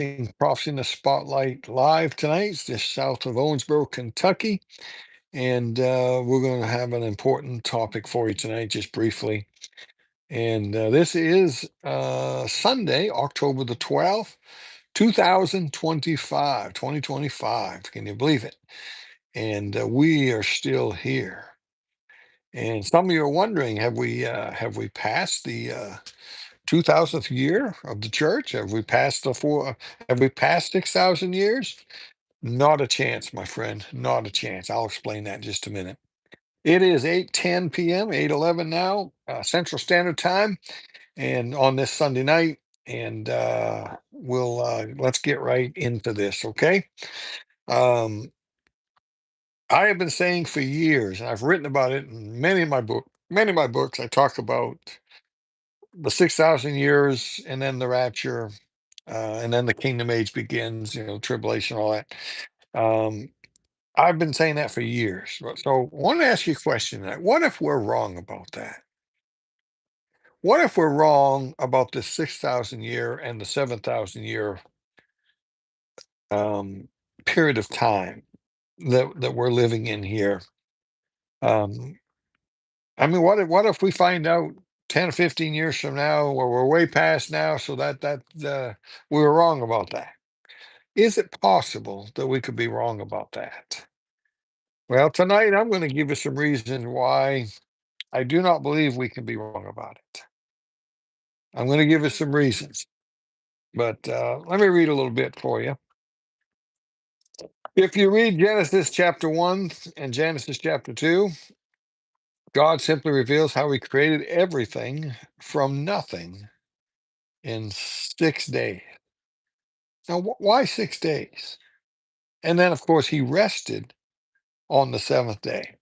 watching Prophecy in the Spotlight live tonight. It's just south of Owensboro, Kentucky. And we're going to have an important topic for you tonight, just briefly. And this is Sunday, October the 12th, 2025, 2025. Can you believe it? And we are still here. And some of you are wondering, have we passed the 2000th year of the church? Have we passed 6,000 years? Not a chance, my friend. Not a chance. I'll explain that in just a minute. It is 8:10 p.m., 8:11 now, Central Standard Time, and on this Sunday night, and let's get right into this, okay? Um, I have been saying for years, and I've written about it in many of my books. I talk about the 6,000 years and then the rapture, and then the kingdom age begins, tribulation, all that. Um, I've been saying that for years. So I want to ask you a question tonight. What if we're wrong about that? What if we're wrong about the 6,000 year and the 7,000 year um, period of time that we're living in here? Um, I mean, what if we find out 10 or 15 years from now, where we're way past now, so that we were wrong about that? Is it possible that we could be wrong about that? Well, tonight I'm going to give you some reasons why I do not believe we can be wrong about it. I'm going to give you some reasons, but let me read a little bit for you. If you read Genesis chapter 1 and Genesis chapter 2, God simply reveals how he created everything from nothing in 6 days. Now, why 6 days? And then, of course, he rested on the seventh day.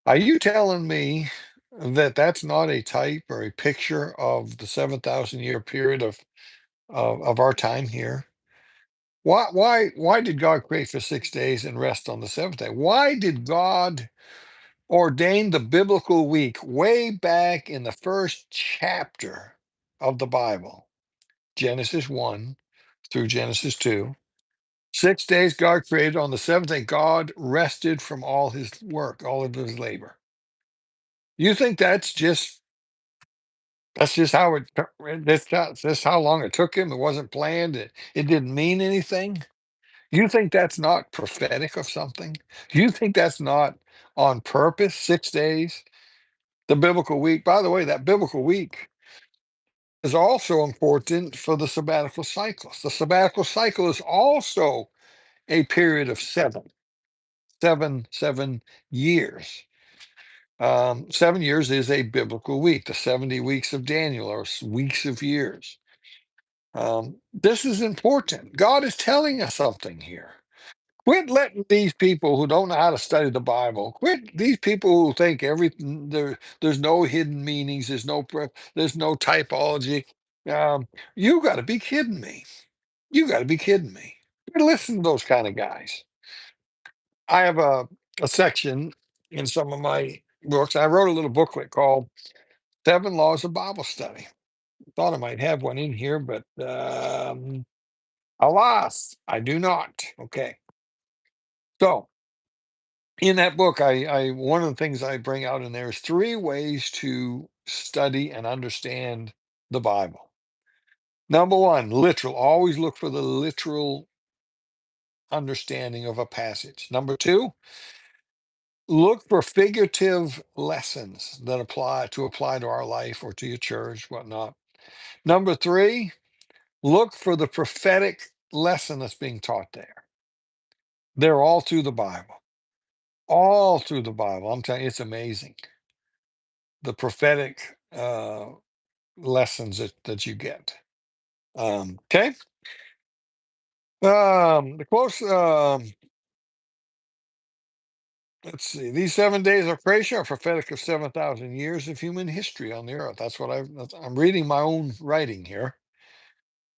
Are you telling me that that's not a type or a picture of the 7,000 year period of our time here? Why did God create for 6 days and rest on the seventh day? Why did God ordain the biblical week way back in the first chapter of the Bible, Genesis 1 through Genesis 2? 6 days God created. On the seventh day, God rested from all his work, all of his labor. You think that's just how that's how long it took him? It wasn't planned. It didn't mean anything. You think that's not prophetic of something? You think that's not on purpose? 6 days, the biblical week. By the way, that biblical week is also important for the sabbatical cycles. The sabbatical cycle is also a period of seven years. 7 years is a biblical week. The 70 weeks of Daniel are weeks of years. This is important. God is telling us something here. Quit letting these people who don't know how to study the Bible, quit these people who think everything there's no hidden meanings, there's no typology. You got to be kidding me. You got to be kidding me. Listen to those kind of guys. I have a section in some of my books. I wrote a little booklet called Seven Laws of Bible Study. Thought I might have one in here, but alas, I do not. Okay. So in that book, I one of the things I bring out in there is three ways to study and understand the Bible. Number one, literal. Always look for the literal understanding of a passage. Number two, look for figurative lessons that apply to our life or to your church, whatnot. Number three, look for the prophetic lesson that's being taught there. They're all through the Bible. All through the Bible. I'm telling you, it's amazing. The prophetic lessons that you get. Okay. The close. Let's see. These 7 days of creation are prophetic of 7,000 years of human history on the earth. I'm reading my own writing here.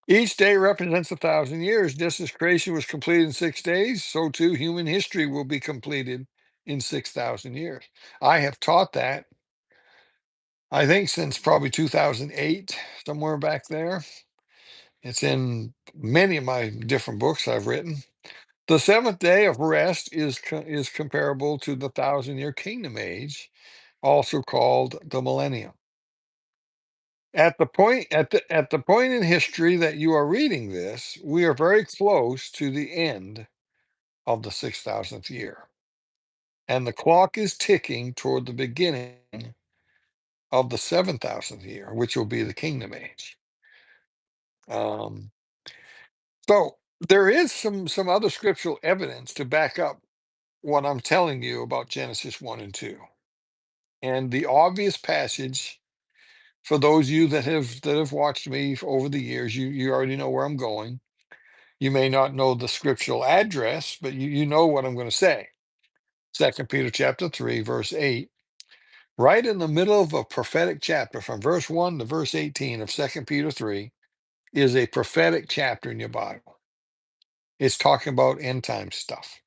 Each day represents 1,000 years. Just as creation was completed in 6 days, so too human history will be completed in 6,000 years. I have taught that, I think, since probably 2008, somewhere back there. It's in many of my different books I've written. The seventh day of rest is comparable to the thousand-year kingdom age, also called the millennium. At the point in history that you are reading this, we are very close to the end of the 6,000th year, and the clock is ticking toward the beginning of the 7,000th year, which will be the kingdom age. Um, so there is some other scriptural evidence to back up what I'm telling you about Genesis 1 and 2. And the obvious passage for those of you that have watched me over the years, you already know where I'm going. You may not know the scriptural address, but you know what I'm going to say. 2 Peter chapter 3, verse 8, right in the middle of a prophetic chapter, from verse 1 to verse 18 of 2 Peter 3, is a prophetic chapter in your Bible. It's talking about end time stuff.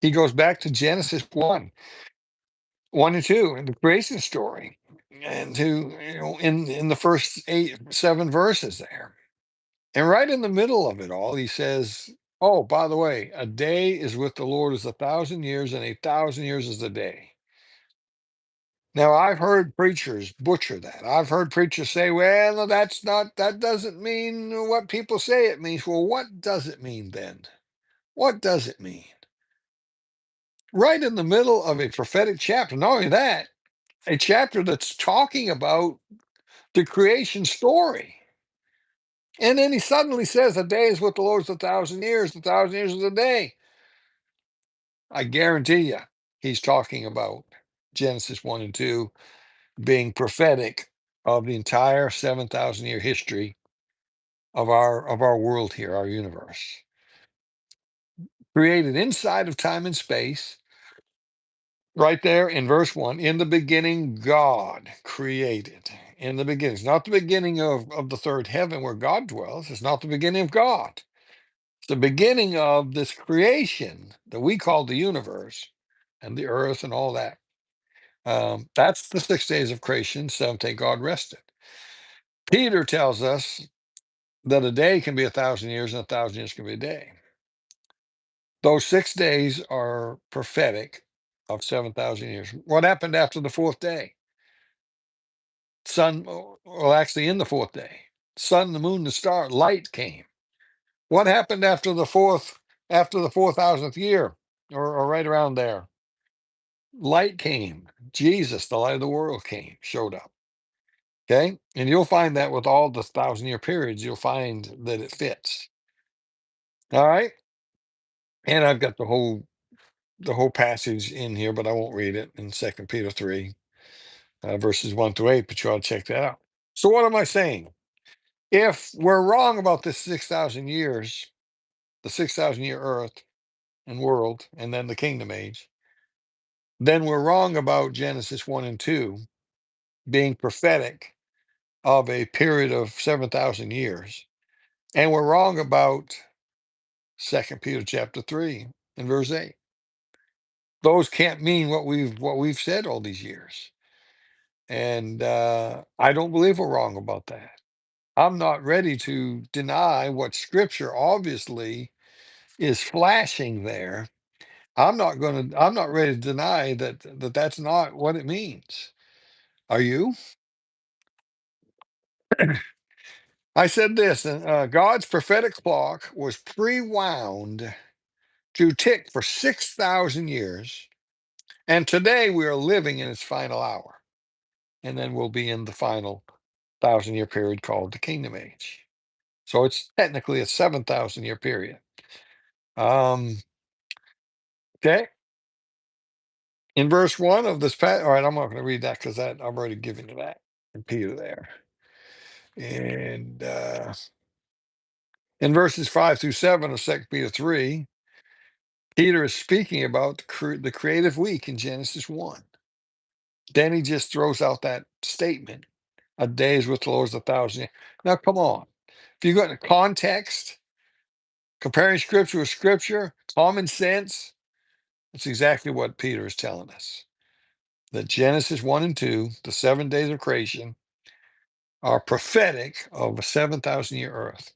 He goes back to Genesis 1 and 2, in the creation story, and in the first 7 verses there. And right in the middle of it all, he says, "Oh, by the way, a day is with the Lord as 1,000 years, and 1,000 years is a day." Now, I've heard preachers butcher that. I've heard preachers say, "Well, no, that doesn't mean what people say it means." Well, what does it mean then? What does it mean? Right in the middle of a prophetic chapter. Not only that, a chapter that's talking about the creation story. And then he suddenly says, "A day is with the Lord is 1,000 years, 1,000 years is a day." I guarantee you, he's talking about Genesis 1 and 2 being prophetic of the entire 7,000-year history of our world here, our universe. Created inside of time and space, right there in verse 1, in the beginning, God created. In the beginning. It's not the beginning of the third heaven where God dwells. It's not the beginning of God. It's the beginning of this creation that we call the universe and the earth and all that. That's the 6 days of creation. Seventh day God rested. Peter tells us that a day can be 1,000 years and 1,000 years can be a day. Those 6 days are prophetic of 7,000 years. What happened after the fourth day? Well, actually, in the fourth day, sun, the moon, the star, light came. What happened after the 4,000th year, or right around there? Light came. Jesus, the light of the world, showed up. Okay, and you'll find that with all the 1,000-year periods, you'll find that it fits. All right, and I've got the whole passage in here, but I won't read it in 2 Peter 3, verses 1 through 8. But you ought to check that out. So what am I saying? If we're wrong about this 6,000 years, the 6,000-year Earth and world, and then the kingdom age, then we're wrong about Genesis 1 and 2 being prophetic of a period of 7,000 years, and we're wrong about 2 Peter chapter 3 and verse 8. Those can't mean what we've said all these years. And I don't believe we're wrong about that. I'm not ready to deny what scripture obviously is flashing there. I'm not ready to deny that that's not what it means. Are you? I said this, God's prophetic clock was pre-wound to tick for 6,000 years, and today we are living in its final hour. And then we'll be in the final 1,000-year period called the kingdom age. So it's technically a 7,000-year period. Um, okay. In verse 1 of this all right, I'm not going to read that because that I've already given you that in Peter there. And in verses 5 through 7 of 2 Peter 3, Peter is speaking about the creative week in Genesis 1. Then he just throws out that statement, "A day is with the Lord is 1,000 years." Now, come on. If you go into context, comparing scripture with scripture, common sense, that's exactly what Peter is telling us. That Genesis 1 and 2, the 7 days of creation, are prophetic of a 7,000-year earth.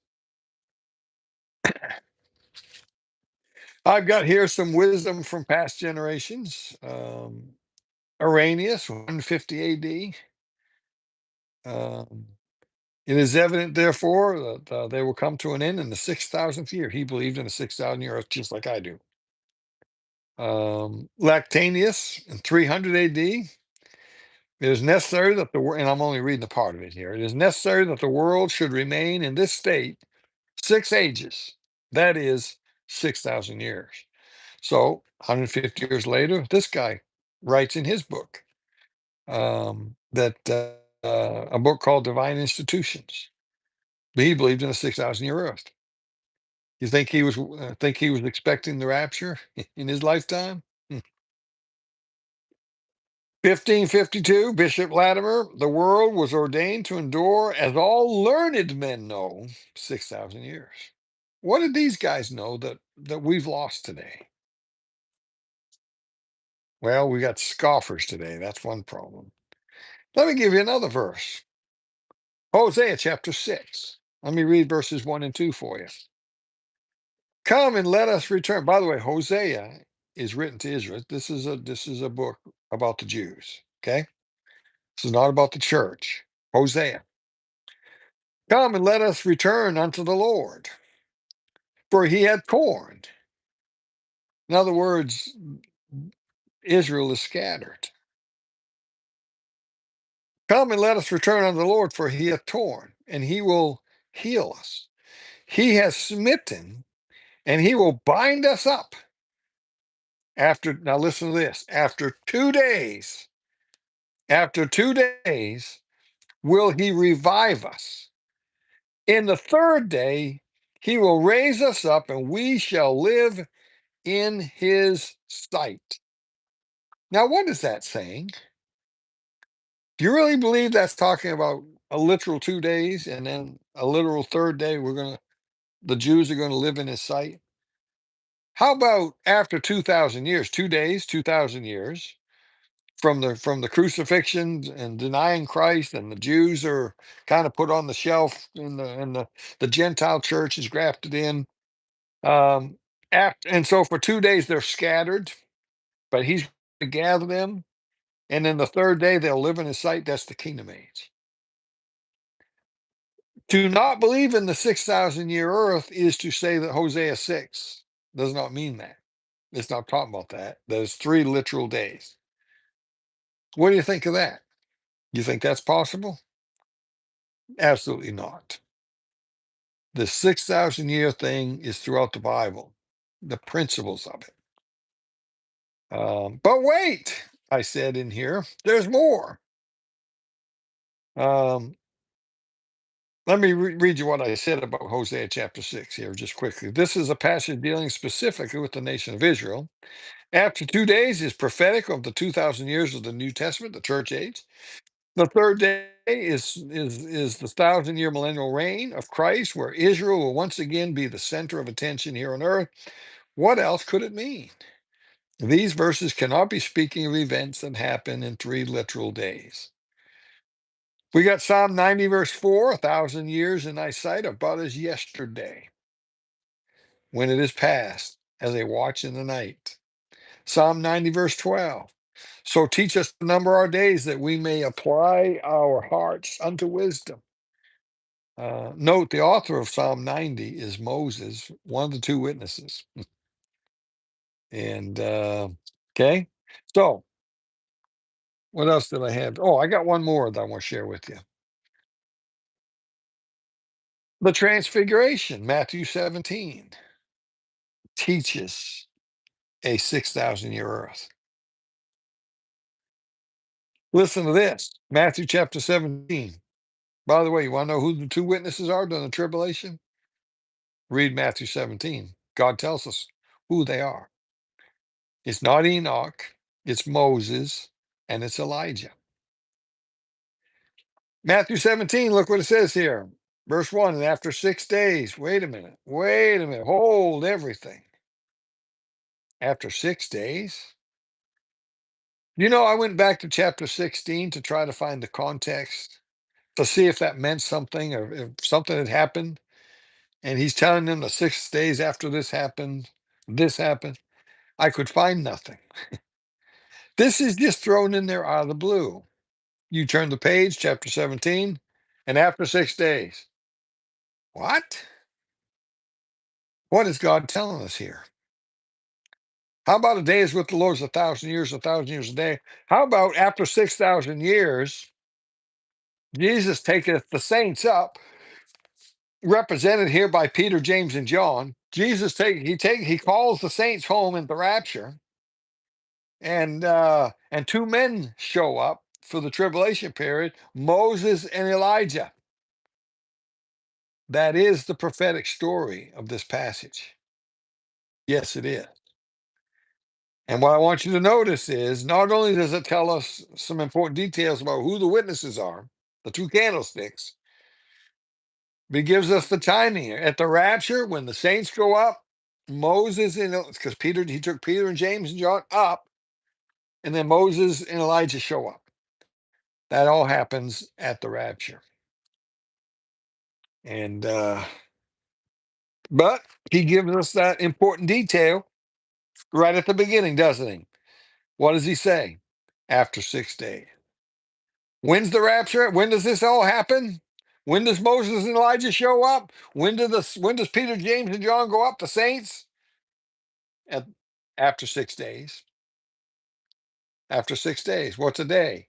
I've got here some wisdom from past generations. Arrhenius, 150 AD. Um, it is evident, therefore, that they will come to an end in the 6,000th year. He believed in a 6,000 year earth just like I do. Lactanius in 300 AD. It is necessary that the world, and I'm only reading the part of it here. It is necessary that the world should remain in this state 6 ages. That is 6,000 years. So 150 years later, this guy writes in his book that a book called Divine Institutions. He believed in a 6,000 year earth. You think he was expecting the rapture in his lifetime? 1552, Bishop Latimer, the world was ordained to endure, as all learned men know, 6,000 years. What did these guys know that we've lost today? Well, we got scoffers today. That's one problem. Let me give you another verse. Hosea chapter 6. Let me read verses 1 and 2 for you. Come and let us return. By the way, Hosea is written to Israel. This is a book about the Jews. Okay? This is not about the church. Hosea. Come and let us return unto the Lord, for he hath corn. In other words, Israel is scattered. Come and let us return unto the Lord, for he hath torn, and he will heal us. He has smitten, and he will bind us up. Now listen to this. After 2 days, will he revive us. In the third day, he will raise us up, and we shall live in his sight. Now, what is that saying? Do you really believe that's talking about a literal 2 days and then a literal third day the Jews are going to live in his sight? How about after 2,000 years, 2 days, 2,000 years from the crucifixion and denying Christ, and the Jews are kind of put on the shelf, and the Gentile church is grafted in. And so for 2 days they're scattered, but he's going to gather them, and then the third day they'll live in his sight. That's the kingdom age. To not believe in the 6,000 year earth is to say that Hosea 6 does not mean that. It's not talking about that. There's 3 literal days. What do you think of that? You think that's possible? Absolutely not. The 6,000 year thing is throughout the Bible, the principles of it. But wait, I said in here, there's more. Um, Let me read you what I said about Hosea chapter 6 here, just quickly. This is a passage dealing specifically with the nation of Israel. After 2 days is prophetic of the 2,000 years of the New Testament, the church age. The third day is the 1,000 year millennial reign of Christ, where Israel will once again be the center of attention here on earth. What else could it mean? These verses cannot be speaking of events that happen in 3 literal days. We got Psalm 90, verse 4, 1,000 years in thy sight are but as yesterday, when it is past, as a watch in the night. Psalm 90, verse 12. So teach us to number our days, that we may apply our hearts unto wisdom. Note the author of Psalm 90 is Moses, one of the two witnesses. And okay, so what else did I have? Oh, I got one more that I want to share with you. The Transfiguration, Matthew 17, teaches a 6,000 year earth. Listen to this, Matthew chapter 17. By the way, you want to know who the two witnesses are during the tribulation? Read Matthew 17. God tells us who they are. It's not Enoch, it's Moses, and it's Elijah. Matthew 17, look what it says here. Verse 1, and after 6 days, wait a minute, hold everything. After 6 days? I went back to chapter 16 to try to find the context, to see if that meant something or if something had happened. And he's telling them the 6 days after this happened, this happened. I could find nothing. This is just thrown in there out of the blue. You turn the page, chapter 17, and after 6 days. What? What is God telling us here? How about a day is with the Lord is 1,000 years, 1,000 years a day? How about after 6,000 years, Jesus taketh the saints up, represented here by Peter, James, and John. Jesus he calls the saints home in the rapture, and two men show up for the tribulation period, Moses and Elijah. That is the prophetic story of this passage. Yes, it is. And what I want you to notice is not only does it tell us some important details about who the witnesses are, the two candlesticks, but it gives us the timing. At the rapture, when the saints go up, Moses and because he took Peter and James and John up, and then Moses and Elijah show up. That all happens at the rapture. And but he gives us that important detail right at the beginning, doesn't he? What does he say? After 6 days. When's the rapture? When does this all happen? When does Moses and Elijah show up? When does Peter, James, and John go up? The saints? At, after 6 days. After 6 days. What's a day?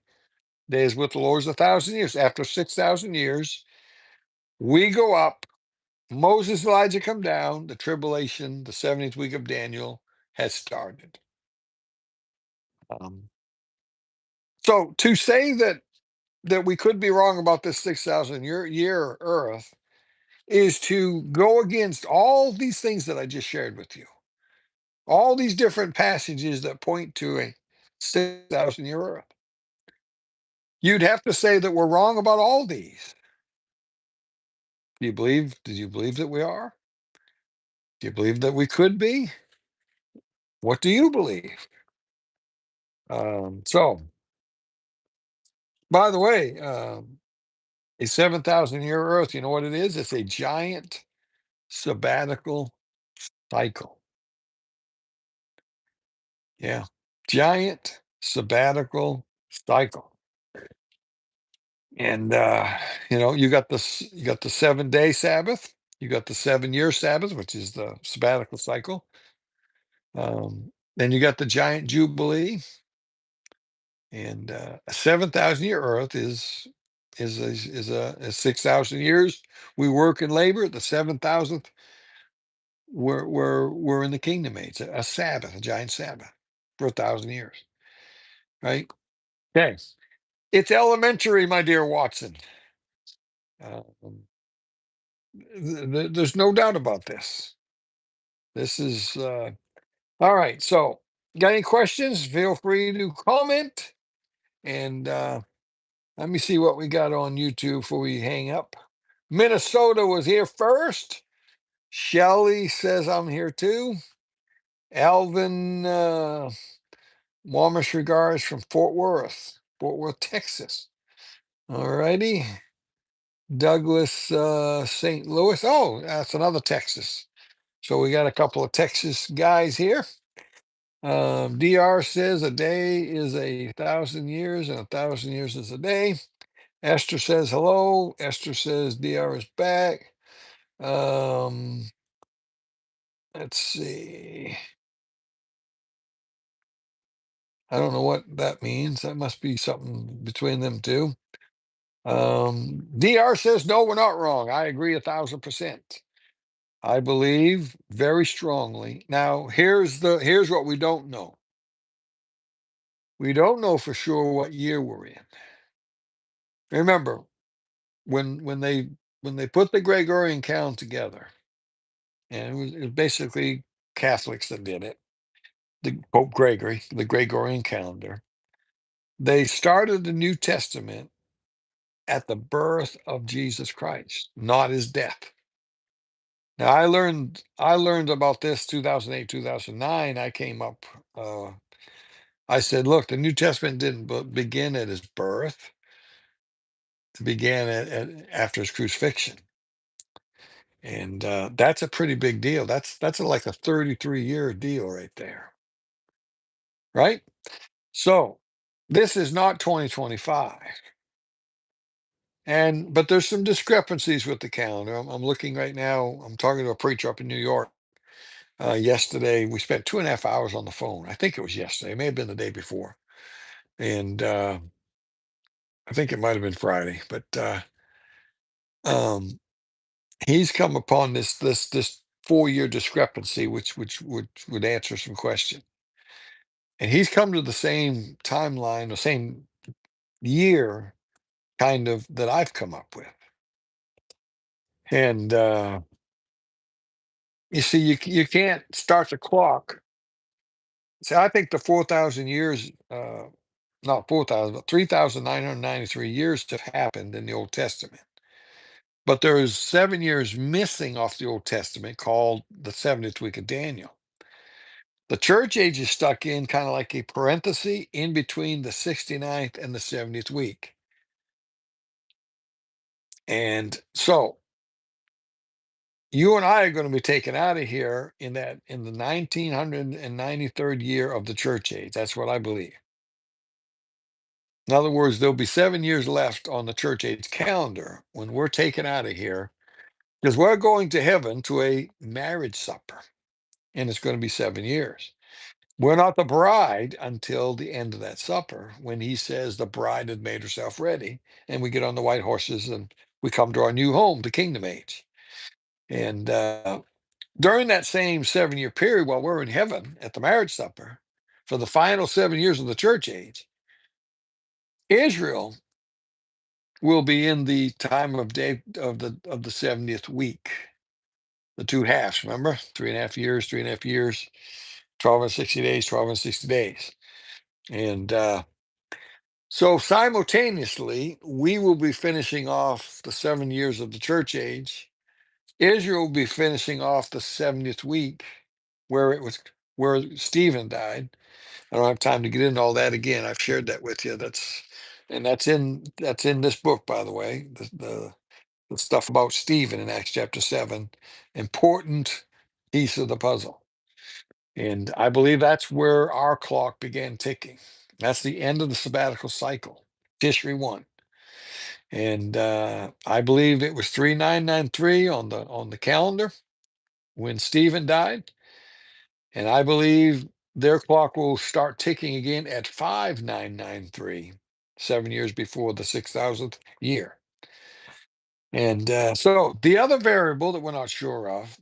Days with the Lord is 1,000 years. After 6,000 years, we go up. Moses and Elijah come down. The tribulation, the 70th week of Daniel, has started. Um, so to say that we could be wrong about this 6,000 year Earth is to go against all these things that I just shared with you. All these different passages that point to a 6,000 year Earth. You'd have to say that we're wrong about all these. Do you believe that we are? Do you believe that we could be? What do you believe? So, by the way, a 7,000 year Earth, you know what it is? It's a giant sabbatical cycle. Yeah, giant sabbatical cycle. And you got the 7 day Sabbath, you got the 7 year Sabbath, which is the sabbatical cycle. Then you got the giant jubilee, and a 7,000 year Earth is 6,000 years. We work and labor. At the 7,000th, we're in the kingdom age. A Sabbath, a giant Sabbath for 1,000 years, right? Okay, it's elementary, my dear Watson. Um, there's no doubt about this. This is all right. So, got any questions? Feel free to comment. And let me see what we got on YouTube before we hang up. Minnesota was here first. Shelly says I'm here too. Alvin, warmest regards from Fort Worth, Texas. All righty. Douglas, St. Louis. Oh, that's another Texas. So we got a couple of Texas guys here. DR says a day is 1,000 years, and 1,000 years is a day. Esther says hello. Esther says DR is back. Um, let's see. I don't know what that means. That must be something between them two. DR says no, we're not wrong. I agree 1,000%. I believe very strongly. Now, here's what we don't know. We don't know for sure what year we're in. Remember, when they put the Gregorian count together, and it was basically Catholics that did it, the Pope Gregory, the Gregorian calendar, they started the New Testament at the birth of Jesus Christ, not his death. Now I learned about this 2008, 2009. I came up I said, look, the New Testament didn't begin at his birth. It began after his crucifixion. And that's a pretty big deal. Like a 33-year deal right there, right? So this is not 2025. And but there's some discrepancies with the calendar. I'm looking right now. I'm talking to a preacher up in New York. Yesterday, we spent 2.5 hours on the phone. I think it was yesterday. It may have been the day before. And I think it might have been Friday. But um, he's come upon this 4-year discrepancy, which would answer some questions. And he's come to the same timeline, the same year, kind of that I've come up with. And you see, you can't start the clock. See, I think the 4,000 years, not 4,000, but 3,993 years have happened in the Old Testament. But there's 7 years missing off the Old Testament called the 70th week of Daniel. The church age is stuck in kind of like a parenthesis in between the 69th and the 70th week. And so you and I are going to be taken out of here in the 1993rd year of the church age. That's what I believe. In other words, there'll be 7 years left on the church age calendar when we're taken out of here because we're going to heaven to a marriage supper, and it's going to be 7 years. We're not the bride until the end of that supper when he says the bride had made herself ready, and we get on the white horses and we come to our new home, the kingdom age. And during that same 7-year period, while we're in heaven at the marriage supper, for the final 7 years of the church age, Israel will be in the time of day of the 70th week, the two halves. Remember, 3.5 years, 3.5 years, 12 and 60 days, 12 and 60 days, and so simultaneously, we will be finishing off the 7 years of the church age. Israel will be finishing off the 70th week, where it was where Stephen died. I don't have time to get into all that again. I've shared that with you. That's in this book, by the way. The stuff about Stephen in Acts chapter 7, important piece of the puzzle. And I believe that's where our clock began ticking. That's the end of the sabbatical cycle, Tishri 1. And I believe it was 3993 on the calendar when Stephen died. And I believe their clock will start ticking again at 5993, 7 years before the 6,000th year. And so the other variable that we're not sure of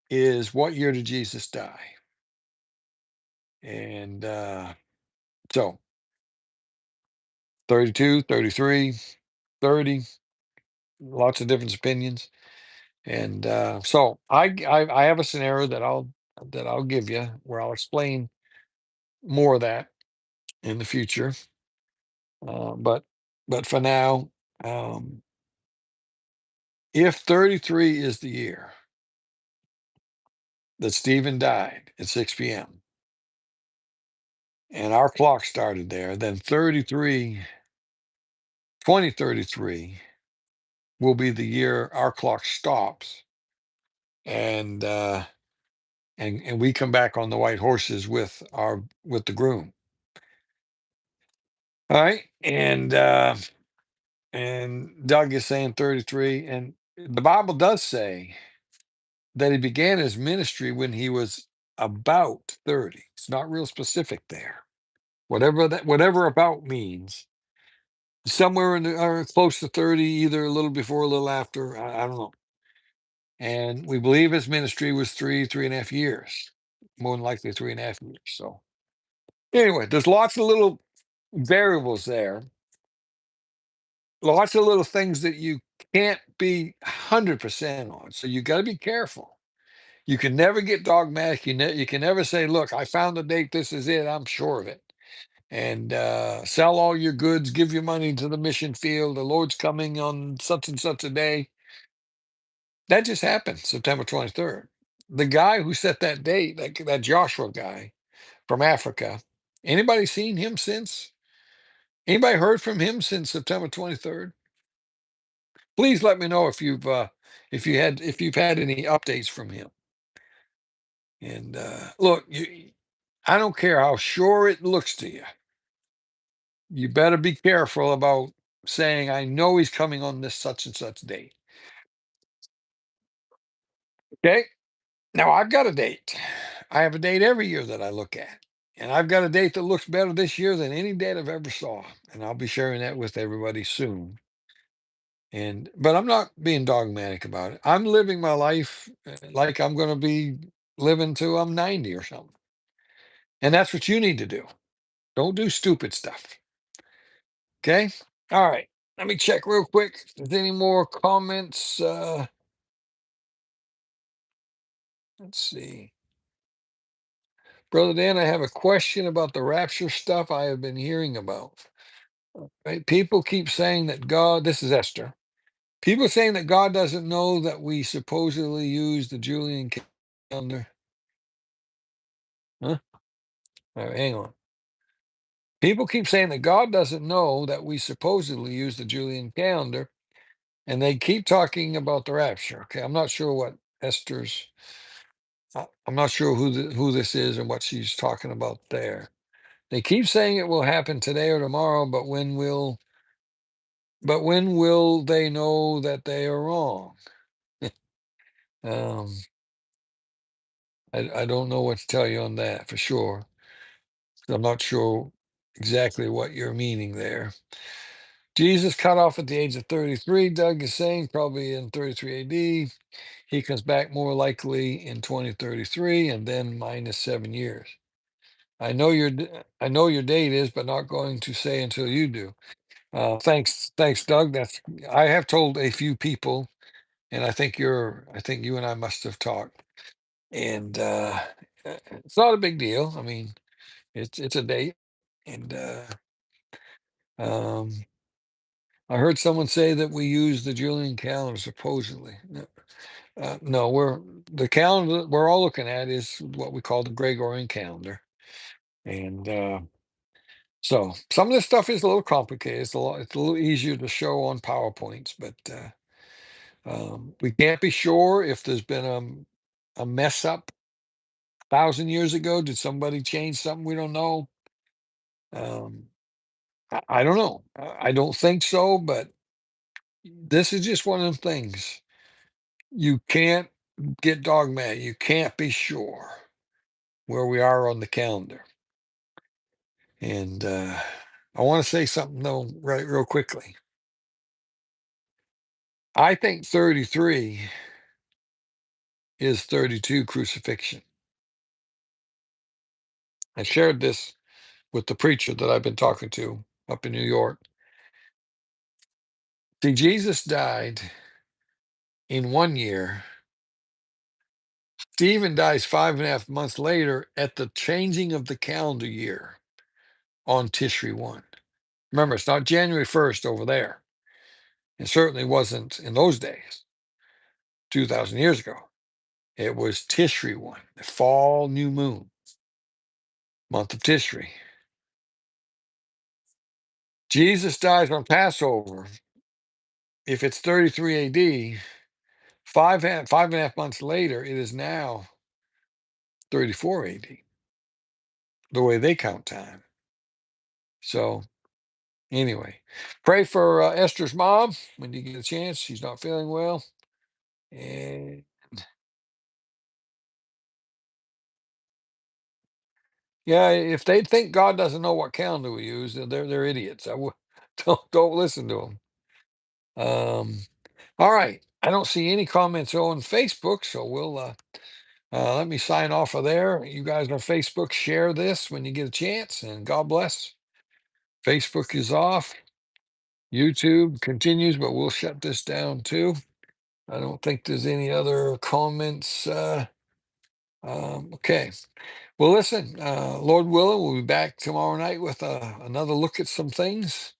is what year did Jesus die? And so 32, 33, 30, lots of different opinions. And so I have a scenario that I'll give you where I'll explain more of that in the future. But for now, um, if 33 is the year that Stephen died at 6 p.m. and our clock started there, then 2033 will be the year our clock stops, and and we come back on the white horses with the groom. All right, and Doug is saying 33, and the Bible does say that he began his ministry when he was about 30. It's not real specific there. Whatever about means, somewhere in the or close to 30, either a little before, a little after. I don't know. And we believe his ministry was 3.5 years, more than likely 3.5 years. So anyway, there's lots of little variables there, lots of little things that you can't be 100% on. So you got to be careful. You can never get dogmatic. You can never say, "Look, I found the date. This is it. I'm sure of it." And sell all your goods, give your money to the mission field. The Lord's coming on such and such a day. That just happened, September 23rd. The guy who set that date, that Joshua guy from Africa. Anybody seen him since? Anybody heard from him since September 23rd? please let me know if you've had any updates from him. And look, I don't care how sure it looks to you. You better be careful about saying, I know he's coming on this such and such date. Okay. Now I've got a date. I have a date every year that I look at. And I've got a date that looks better this year than any date I've ever saw. And I'll be sharing that with everybody soon. And but I'm not being dogmatic about it. I'm living my life like I'm going to be living till I'm 90 or something. And that's what you need to do. Don't do stupid stuff. Okay? All right. Let me check real quick. If there's any more comments? Let's see. Brother Dan, I have a question about the rapture stuff I have been hearing about. Right? People keep saying that God, this is Esther. People saying that God doesn't know that we supposedly use the Julian calendar. Huh? All right, hang on. People keep saying that God doesn't know that we supposedly use the Julian calendar, and they keep talking about the rapture. Okay, I'm not sure what Esther's. I'm not sure who this is and what she's talking about there. They keep saying it will happen today or tomorrow, but when will they know that they are wrong? um, I don't know what to tell you on that for sure. I'm not sure exactly what you're meaning there. Jesus cut off at the age of 33, Doug is saying, probably in 33 AD. He comes back more likely in 2033 and then minus 7 years. I know your date is, but not going to say until you do. Thanks, Doug. I have told a few people, and I think you and I must have talked. And it's not a big deal. I mean, it's a date, and um, I heard someone say that we use the Julian calendar supposedly. No, no, the calendar that we're all looking at is what we call the Gregorian calendar, and so some of this stuff is a little complicated. It's a little easier to show on PowerPoints, but we can't be sure if there's been a mess up 1,000 years ago. Did somebody change something we don't know? Um, I don't know. I don't think so, but this is just one of the things. You can't get dogmatic. You can't be sure where we are on the calendar. And I want to say something though, right, real quickly. I think 33 is 32 crucifixion. I shared this with the preacher that I've been talking to up in New York. See, Jesus died in 1 year. Stephen dies 5.5 months later at the changing of the calendar year on Tishri 1. Remember, it's not January 1st over there. It certainly wasn't in those days, 2,000 years ago. It was Tishri 1, the fall new moon, month of Tishri. Jesus dies on Passover. If it's 33 AD, 5.5 months later, it is now 34 AD, the way they count time. So, anyway, pray for Esther's mom when you get a chance. She's not feeling well. And yeah, if they think God doesn't know what calendar we use, then they're idiots. Don't listen to them. All right. I don't see any comments on Facebook, so we'll let me sign off of there. You guys on Facebook, share this when you get a chance, and God bless. Facebook is off. YouTube continues, but we'll shut this down too. I don't think there's any other comments. Okay. Well, listen, Lord willing, we'll be back tomorrow night with another look at some things.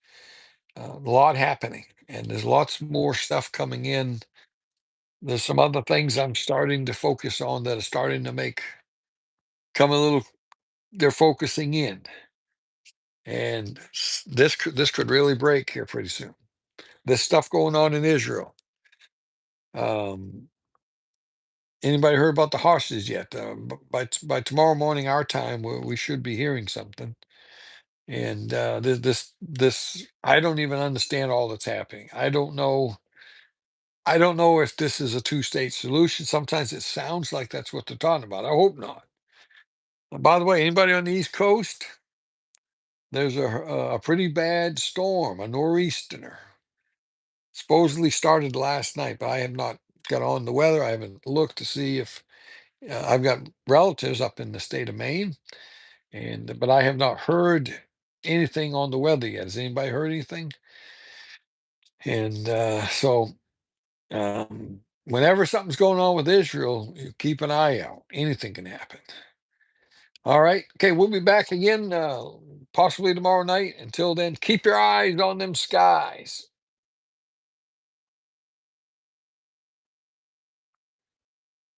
A lot happening, and there's lots more stuff coming in. There's some other things I'm starting to focus on that are starting to come a little. They're focusing in, and this could really break here pretty soon. this stuff going on in Israel. Um, Anybody heard about the horses yet? By tomorrow morning, our time, we should be hearing something. And this, I don't even understand all that's happening. I don't know. I don't know if this is a two-state solution. Sometimes it sounds like that's what they're talking about. I hope not. By the way, anybody on the East Coast? There's a pretty bad storm, a nor'easter. Supposedly started last night, but I have not got on the weather. I haven't looked to see if I've got relatives up in the state of Maine, and but I have not heard anything on the weather yet. Has anybody heard anything? And whenever something's going on with Israel, you keep an eye out. Anything can happen. All right. Okay, we'll be back again possibly tomorrow night. Until then, keep your eyes on them skies.